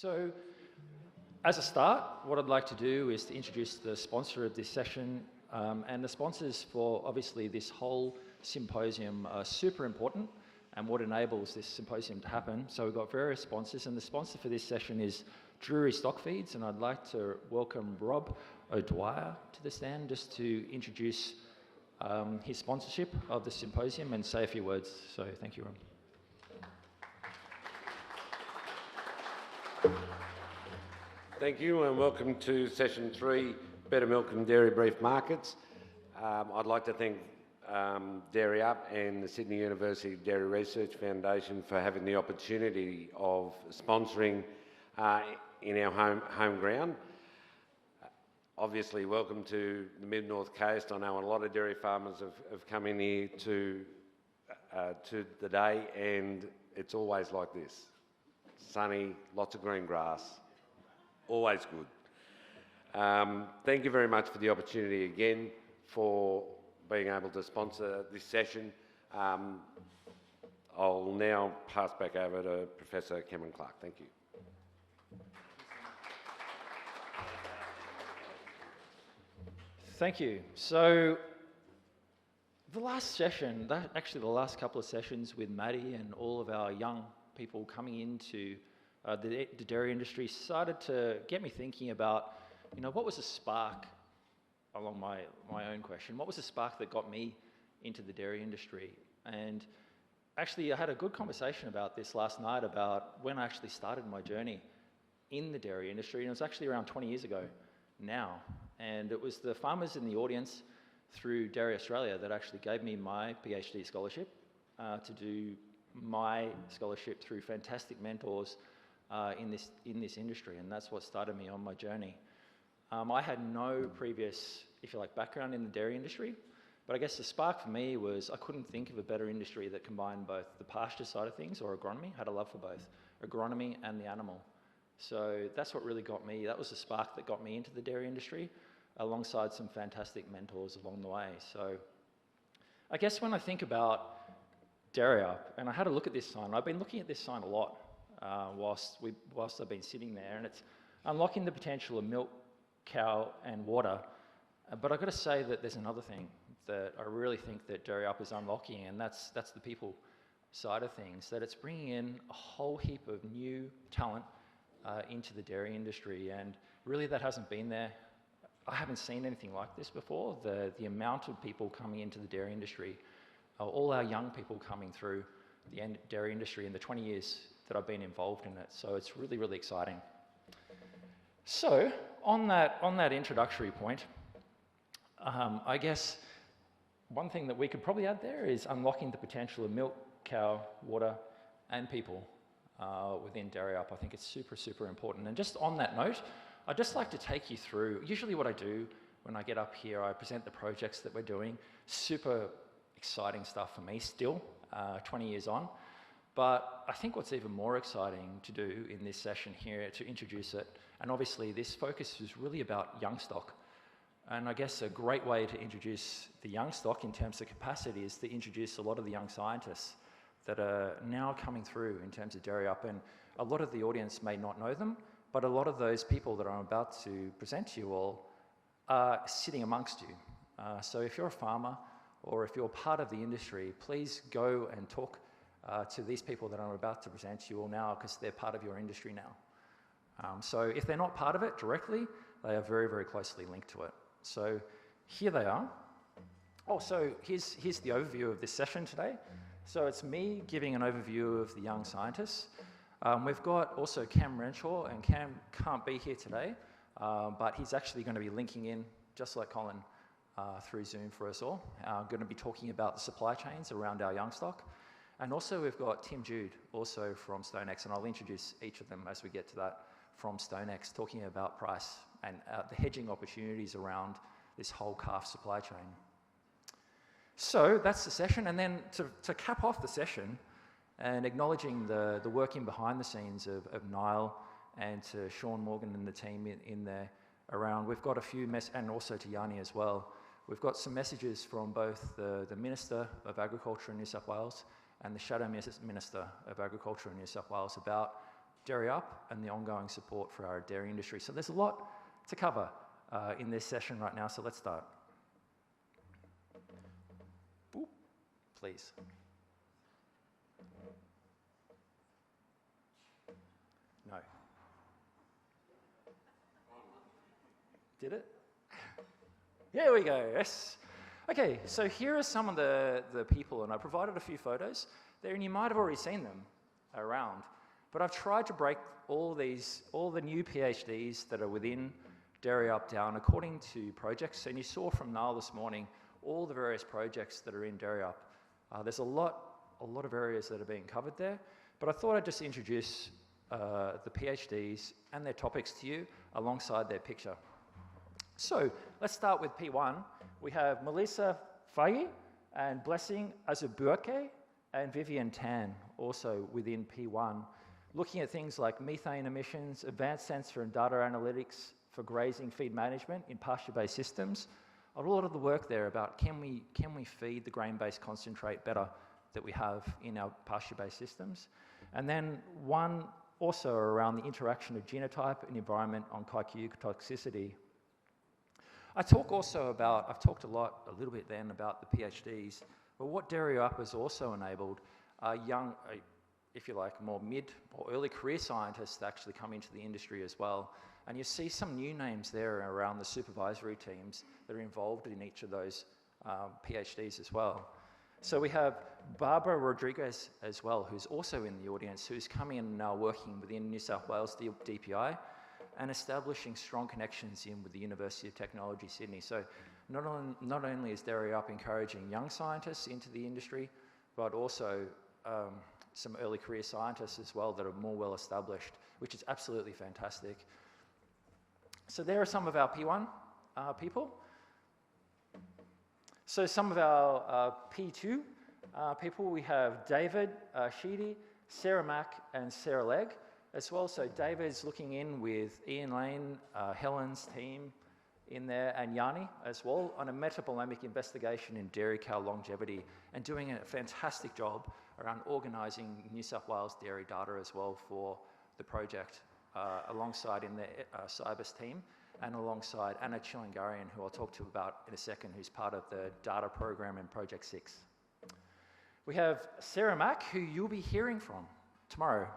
So, as a start, what I'd like to do is to introduce the sponsor of this session, and the sponsors for obviously this whole symposium are super important and what enables this symposium to happen. So we've got various sponsors, and the sponsor for this session is Drury Stock Feeds, and I'd like to welcome Rob O'Dwyer to the stand just to introduce his sponsorship of the symposium and say a few words. So thank you, Rob. Thank you and welcome to Session 3, Better Milk and Dairy Beef Markets. I'd like to thank Dairy Up and the Sydney University Dairy Research Foundation for having the opportunity of sponsoring in our home ground. Obviously, welcome to the Mid-North Coast. I know a lot of dairy farmers have come in here to the day, and it's always like this. Sunny, lots of green grass. Always good. Thank you very much for the opportunity again for being able to sponsor this session. I'll now pass back over to Professor Cameron Clark. Thank you. Thank you. So the last session, actually the last couple of sessions with Maddie and all of our young people coming into the dairy industry started to get me thinking about, what was a spark along my own question? What was the spark that got me into the dairy industry? And actually, I had a good conversation about this last night about when I actually started my journey in the dairy industry, and it was actually around 20 years ago now. And it was the farmers in the audience through Dairy Australia that actually gave me my PhD scholarship to do my scholarship through fantastic mentors in this industry, and that's what started me on my journey. I had no previous, if you like, background in the dairy industry, but I guess the spark for me was I couldn't think of a better industry that combined both the pasture side of things or agronomy. I had a love for both, agronomy and the animal. So that's what really got me. That was the spark that got me into the dairy industry, alongside some fantastic mentors along the way. So I guess when I think about Dairy Up, and I had a look at this sign, I've been looking at this sign a lot whilst I've been sitting there, and it's unlocking the potential of milk, cow and water. But I've got to say that there's another thing that I really think that Dairy Up is unlocking, and that's the people side of things, that it's bringing in a whole heap of new talent into the dairy industry, and really that hasn't been there. I haven't seen anything like this before. The amount of people coming into the dairy industry, all our young people coming through the dairy industry in the 20 years that I've been involved in it. So it's really, really exciting. So on that introductory point, I guess one thing that we could probably add there is unlocking the potential of milk, cow, water, and people within Dairy Up. I think it's super, super important. And just on that note, I'd just like to take you through, usually what I do when I get up here, I present the projects that we're doing. Super exciting stuff for me still, 20 years on. But I think what's even more exciting to do in this session here, to introduce it, and obviously this focus is really about young stock. And I guess a great way to introduce the young stock in terms of capacity is to introduce a lot of the young scientists that are now coming through in terms of Dairy Up. And a lot of the audience may not know them, but a lot of those people that I'm about to present to you all are sitting amongst you. So if you're a farmer or if you're part of the industry, please go and talk to these people that I'm about to present to you all now, because they're part of your industry now. So if they're not part of it directly, they are very, very closely linked to it. So here they are. Oh, so here's the overview of this session today. So it's me giving an overview of the young scientists. We've got also Cam Renshaw, and Cam can't be here today, but he's actually going to be linking in, just like Colin, through Zoom for us all. I'm going to be talking about the supply chains around our young stock. And also we've got Tim Jude, also from StoneX, and I'll introduce each of them as we get to that, from StoneX, talking about price and the hedging opportunities around this whole calf supply chain. So that's the session, and then to cap off the session, and acknowledging the working behind the scenes of Niall and to Sean Morgan and the team in there around, we've got a few and also to Yanni as well. We've got some messages from both the Minister of Agriculture in New South Wales and the Shadow Minister of Agriculture in New South Wales about Dairy Up and the ongoing support for our dairy industry. So there's a lot to cover in this session right now, so let's start. Ooh, please. No. Did it? There we go, yes. Okay, so here are some of the people, and I provided a few photos there, and you might have already seen them around. But I've tried to break all the new PhDs that are within Dairy Up down according to projects. And you saw from Niall this morning all the various projects that are in Dairy Up. There's a lot of areas that are being covered there. But I thought I'd just introduce the PhDs and their topics to you alongside their picture. So let's start with P1. We have Melissa Faye and Blessing Azubuake and Vivian Tan also within P1, looking at things like methane emissions, advanced sensor and data analytics for grazing feed management in pasture-based systems. A lot of the work there about can we feed the grain-based concentrate better that we have in our pasture-based systems. And then one also around the interaction of genotype and environment on kaiku toxicity. I've talked a little bit then about the PhDs, but what Dairy Up has also enabled are young, if you like, more mid or early career scientists that actually come into the industry as well. And you see some new names there around the supervisory teams that are involved in each of those PhDs as well. So we have Barbara Rodriguez as well, who's also in the audience, who's coming in now working within New South Wales DPI and establishing strong connections in with the University of Technology, Sydney. So not only is Dairy Up encouraging young scientists into the industry, but also some early career scientists as well that are more well established, which is absolutely fantastic. So there are some of our P1 people. So some of our P2 people, we have David Sheedy, Sarah Mack, and Sarah Legg as well. So David's looking in with Ian Lane, Helen's team in there, and Yanni as well on a metabolemic investigation in dairy cow longevity, and doing a fantastic job around organising New South Wales dairy data as well for the project, alongside in the Cybus team, and alongside Anna Chilingarian, who I'll talk to about in a second, who's part of the data program in Project 6. We have Sarah Mack, who you'll be hearing from tomorrow,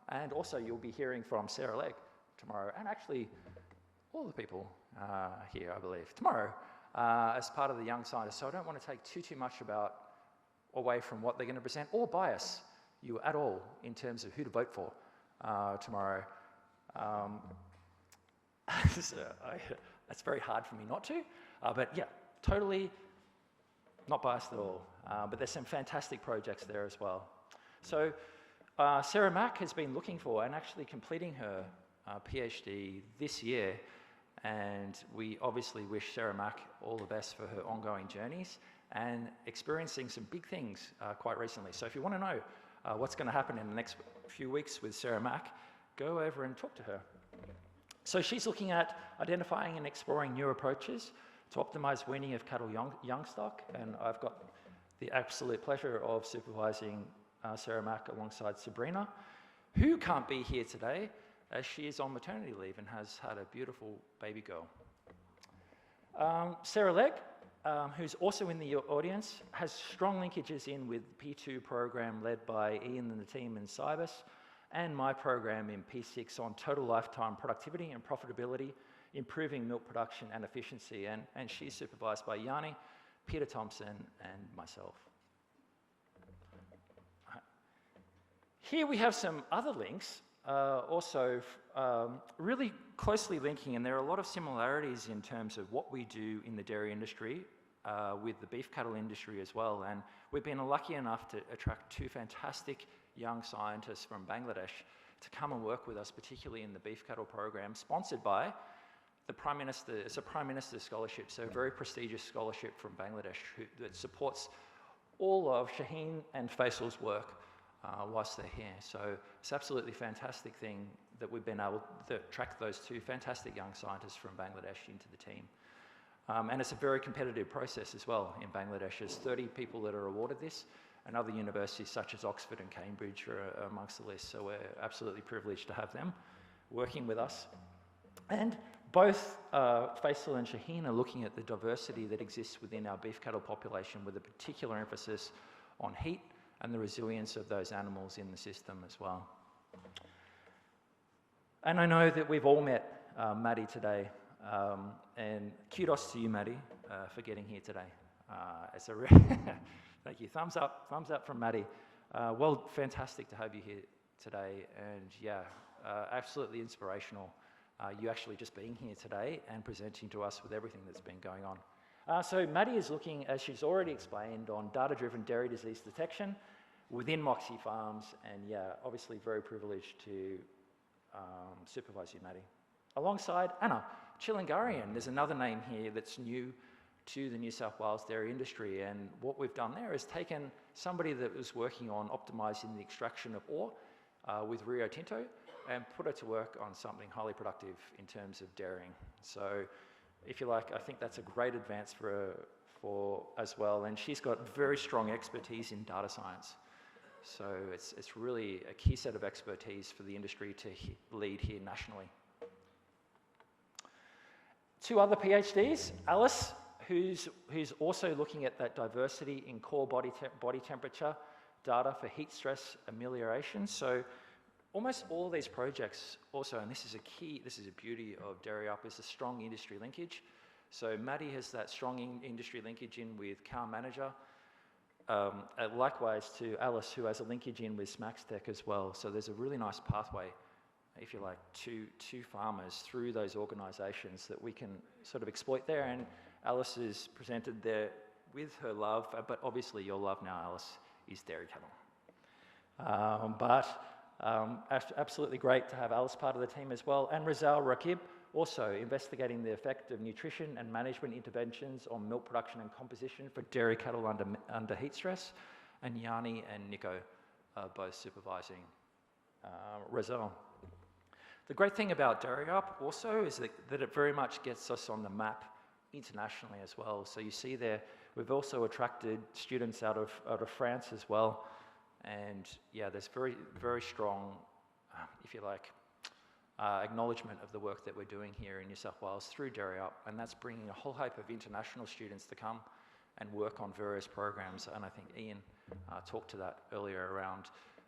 and also you'll be hearing from Sarah Legg tomorrow, and actually all the people here, I believe, tomorrow, as part of the Young Scientists. So I don't want to take too much away from what they're going to present, or bias you at all in terms of who to vote for tomorrow. That's very hard for me not to, but yeah, totally not biased at all. But there's some fantastic projects there as well. So Sarah Mack has been looking for and actually completing her PhD this year, and we obviously wish Sarah Mack all the best for her ongoing journeys and experiencing some big things quite recently. So if you want to know what's going to happen in the next few weeks with Sarah Mack, go over and talk to her. So she's looking at identifying and exploring new approaches to optimise weaning of cattle young stock, and I've got the absolute pleasure of supervising Sarah Mack alongside Sabrina, who can't be here today as she is on maternity leave and has had a beautiful baby girl. Sarah Legg, who's also in the audience, has strong linkages in with the P2 program led by Ian and the team in Cybus, and my program in P6 on total lifetime productivity and profitability, improving milk production and efficiency, and she's supervised by Yanni, Peter Thompson, and myself. Here we have some other links, also really closely linking, and there are a lot of similarities in terms of what we do in the dairy industry with the beef cattle industry as well. And we've been lucky enough to attract two fantastic young scientists from Bangladesh to come and work with us, particularly in the beef cattle program, sponsored by the Prime Minister. It's a Prime Minister's scholarship, so a very prestigious scholarship from Bangladesh that supports all of Shaheen and Faisal's work whilst they're here. So it's an absolutely fantastic thing that we've been able to attract those two fantastic young scientists from Bangladesh into the team. And it's a very competitive process as well in Bangladesh. There's 30 people that are awarded this, and other universities such as Oxford and Cambridge are amongst the list. So we're absolutely privileged to have them working with us. And both Faisal and Shaheen are looking at the diversity that exists within our beef cattle population with a particular emphasis on heat and the resilience of those animals in the system as well. And I know that we've all met Maddie today, and kudos to you, Maddie, for getting here today. It's a thank you. Thumbs up from Maddie. Well, fantastic to have you here today, and yeah, absolutely inspirational. You actually just being here today and presenting to us with everything that's been going on. So Maddie is looking, as she's already explained, on data-driven dairy disease detection within Moxie Farms, and yeah, obviously very privileged to supervise you, Maddie. Alongside Anna Chilingarian, there's another name here that's new to the New South Wales dairy industry, and what we've done there is taken somebody that was working on optimising the extraction of ore with Rio Tinto and put her to work on something highly productive in terms of dairying. So if you like, I think that's a great advance for as well, and she's got very strong expertise in data science. So it's really a key set of expertise for the industry to lead here nationally. Two other PhDs, Alice, who's also looking at that diversity in core body temperature data for heat stress amelioration. So almost all of these projects also, and this is a beauty of Dairy Up, is a strong industry linkage. So Maddie has that strong industry linkage in with Cow Manager. Likewise to Alice, who has a linkage in with SmaxTech as well. So there's a really nice pathway, if you like, to farmers through those organisations that we can sort of exploit there. And Alice is presented there with her love, but obviously your love now, Alice, is dairy cattle. Absolutely great to have Alice part of the team as well. And Rizal Rakib, also investigating the effect of nutrition and management interventions on milk production and composition for dairy cattle under heat stress. And Yanni and Nico are both supervising Rizal. The great thing about Dairy Up also is that it very much gets us on the map internationally as well. So you see there, we've also attracted students out of France as well. And yeah, there's very, very strong, if you like, acknowledgement of the work that we're doing here in New South Wales through Dairy Up, and that's bringing a whole hope of international students to come and work on various programs. And I think Ian talked to that earlier around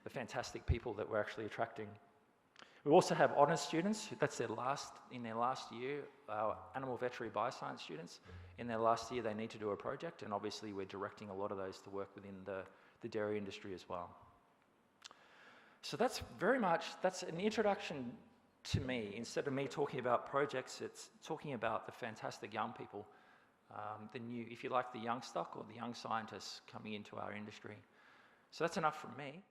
the fantastic people that we're actually attracting. We also have honours students. That's in their last year. Our animal veterinary bioscience students, in their last year, they need to do a project, and obviously we're directing a lot of those to work within the dairy industry as well. So that's an introduction to me. Instead of me talking about projects, it's talking about the fantastic young people, the new, if you like, the young stock or the young scientists coming into our industry. So that's enough from me.